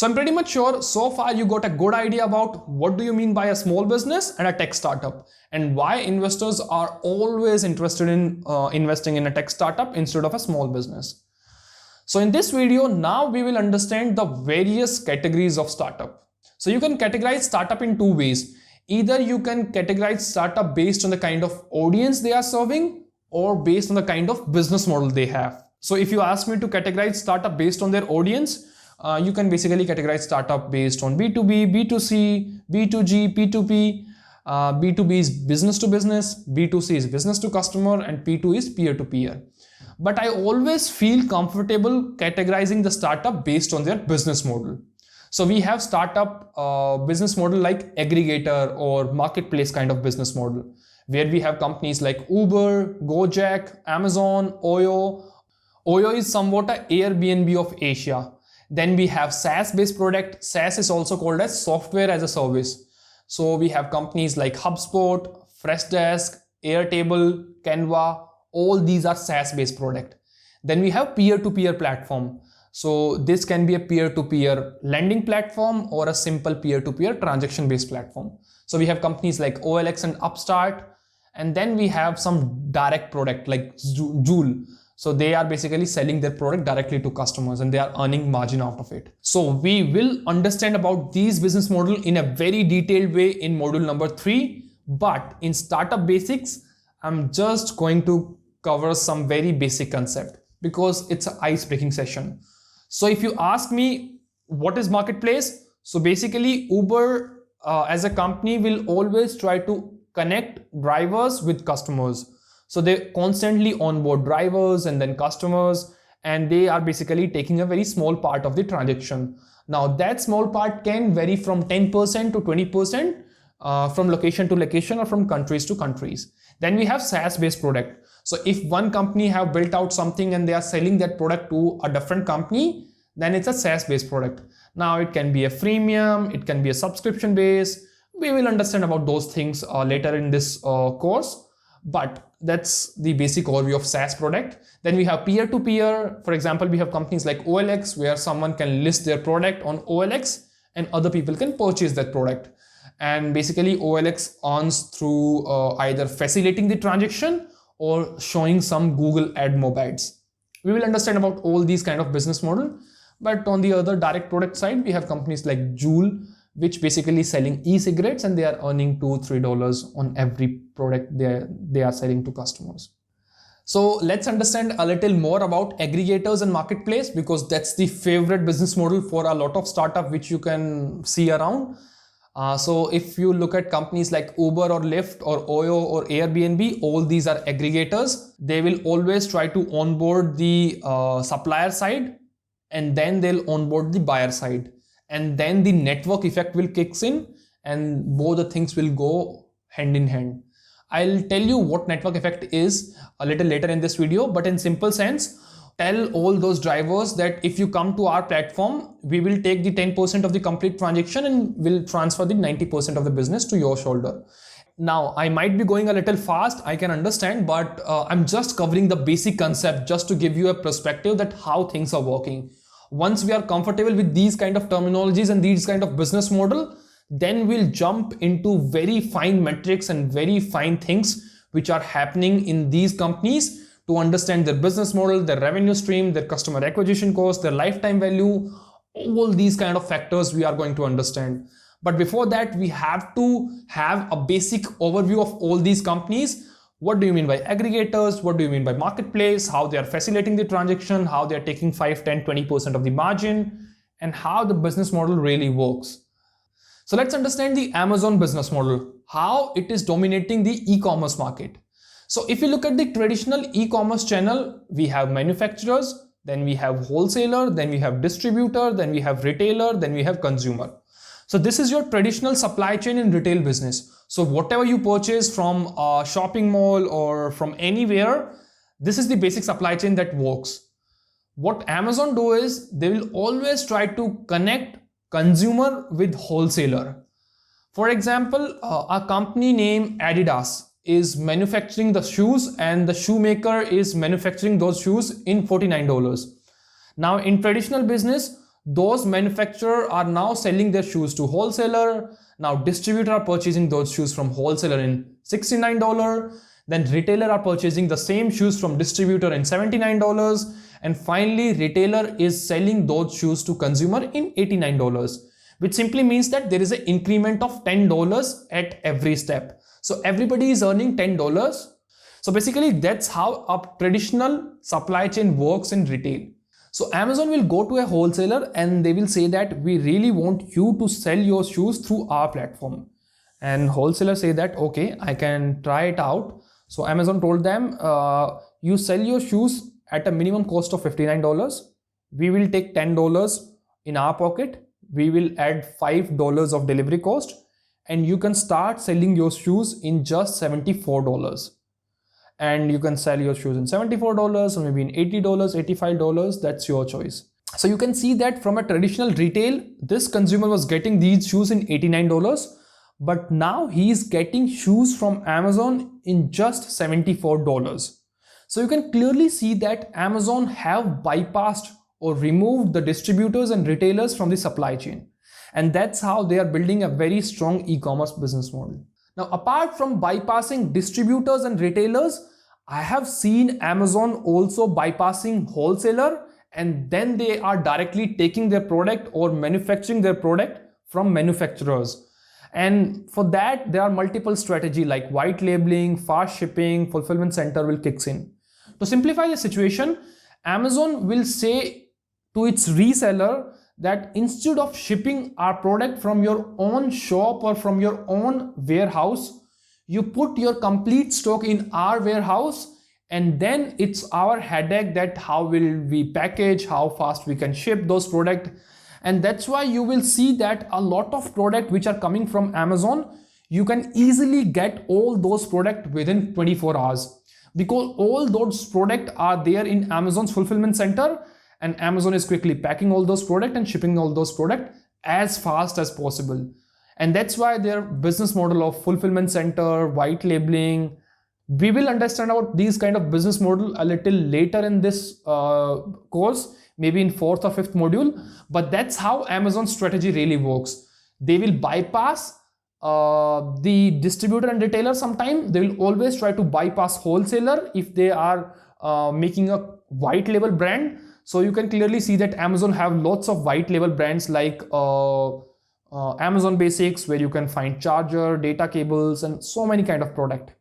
So I'm pretty much sure so far you got a good idea about what do you mean by a small business and a tech startup, and why investors are always interested in investing in a tech startup instead of a small business. So in this video, now we will understand the various categories of startup. So you can categorize startup in two ways. Either you can categorize startup based on the kind of audience they are serving, or based on the kind of business model they have. So if you ask me to categorize startup based on their audience, you can basically categorize startup based on B2B, B2C, B2G, P2P. B2B is business to business, B2C is business to customer, and P2 is peer to peer. But I always feel comfortable categorizing the startup based on their business model. So we have startup business model like aggregator or marketplace kind of business model, where we have companies like Uber, Gojek, Amazon, Oyo. Oyo is somewhat a Airbnb of Asia. Then we have SaaS-based product. SaaS is also called as software as a service. So we have companies like HubSpot, Freshdesk, Airtable, Canva. All these are SaaS-based product. Then we have peer-to-peer platform. So this can be a peer-to-peer lending platform or a simple peer-to-peer transaction-based platform. So we have companies like OLX and Upstart. And then we have some direct product like Joule. So they are basically selling their product directly to customers and they are earning margin out of it. So we will understand about these business model in a very detailed way in module number 3. But in startup basics, I'm just going to cover some very basic concept because it's an ice-breaking session. So if you ask me what is marketplace, so basically Uber as a company will always try to connect drivers with customers. So they constantly onboard drivers and then customers, and they are basically taking a very small part of the transaction. Now that small part can vary from 10% to 20% from location to location or from countries to countries. Then we have SaaS-based product. So if one company have built out something and they are selling that product to a different company, then it's a SaaS-based product. Now it can be a freemium, it can be a subscription base. We will understand about those things later in this course. But that's the basic overview of SaaS product. Then we have peer-to-peer. For example, we have companies like OLX where someone can list their product on OLX and other people can purchase that product. And basically OLX earns through either facilitating the transaction or showing some Google ad mobiles. We will understand about all these kind of business model. But on the other direct product side, we have companies like Joule, which basically selling e-cigarettes and they are earning $2-3 on every product they are selling to customers. So let's understand a little more about aggregators and marketplace, because that's the favorite business model for a lot of startup which you can see around. So if you look at companies like Uber or Lyft or Oyo or Airbnb, all these are aggregators. They will always try to onboard the supplier side and then they'll onboard the buyer side. And then the network effect will kicks in and both the things will go hand in hand. I'll tell you what network effect is a little later in this video, but in simple sense, tell all those drivers that if you come to our platform, we will take the 10% of the complete transaction and will transfer the 90% of the business to your shoulder. Now, I might be going a little fast, I can understand, but I'm just covering the basic concept just to give you a perspective that how things are working. Once we are comfortable with these kind of terminologies and these kind of business model, then we'll jump into very fine metrics and very fine things which are happening in these companies to understand their business model, their revenue stream, their customer acquisition cost, their lifetime value, all these kind of factors we are going to understand. But before that, we have to have a basic overview of all these companies. What do you mean by aggregators? What do you mean by marketplace? How they are facilitating the transaction, how they are taking 5, 10, 20% of the margin, and how the business model really works. So let's understand the Amazon business model, how it is dominating the e-commerce market. So if you look at the traditional e-commerce channel, we have manufacturers, then we have wholesaler, then we have distributor, then we have retailer, then we have consumer. So this is your traditional supply chain in retail business. So whatever you purchase from a shopping mall or from anywhere, this is the basic supply chain that works. What Amazon do is they will always try to connect consumer with wholesaler. For example, a company named Adidas is manufacturing the shoes and the shoemaker is manufacturing those shoes in $49. Now in traditional business, those manufacturers are now selling their shoes to wholesaler. Now distributor are purchasing those shoes from wholesaler in $69. Then retailer are purchasing the same shoes from distributor in $79. And finally, retailer is selling those shoes to consumer in $89, which simply means that there is an increment of $10 at every step. So everybody is earning $10. So basically that's how a traditional supply chain works in retail. So Amazon will go to a wholesaler and they will say that we really want you to sell your shoes through our platform. And wholesaler say that, okay, I can try it out. So Amazon told them, you sell your shoes at a minimum cost of $59. We will take $10 in our pocket. We will add $5 of delivery cost and you can start selling your shoes in just $74. And you can sell your shoes in $74 or maybe in $80, $85. That's your choice. So you can see that from a traditional retail, this consumer was getting these shoes in $89, but now he is getting shoes from Amazon in just $74. So you can clearly see that Amazon have bypassed or removed the distributors and retailers from the supply chain. And that's how they are building a very strong e-commerce business model. Now, apart from bypassing distributors and retailers, I have seen Amazon also bypassing wholesaler, and then they are directly taking their product or manufacturing their product from manufacturers. And for that, there are multiple strategies like white labeling, fast shipping, fulfillment center will kicks in. To simplify the situation, Amazon will say to its reseller that instead of shipping our product from your own shop or from your own warehouse, you put your complete stock in our warehouse, and then it's our headache that how will we package, how fast we can ship those products. And that's why you will see that a lot of products which are coming from Amazon, you can easily get all those products within 24 hours because all those products are there in Amazon's fulfillment center, and Amazon is quickly packing all those products and shipping all those products as fast as possible. And that's why their business model of fulfillment center, white labeling, we will understand about these kind of business model a little later in this course, maybe in 4th or 5th module. But that's how Amazon strategy really works. They will bypass the distributor and retailer sometime. They will always try to bypass wholesaler if they are making a white label brand. So you can clearly see that Amazon have lots of white label brands like Amazon Basics, where you can find charger, data cables, and so many kind of product.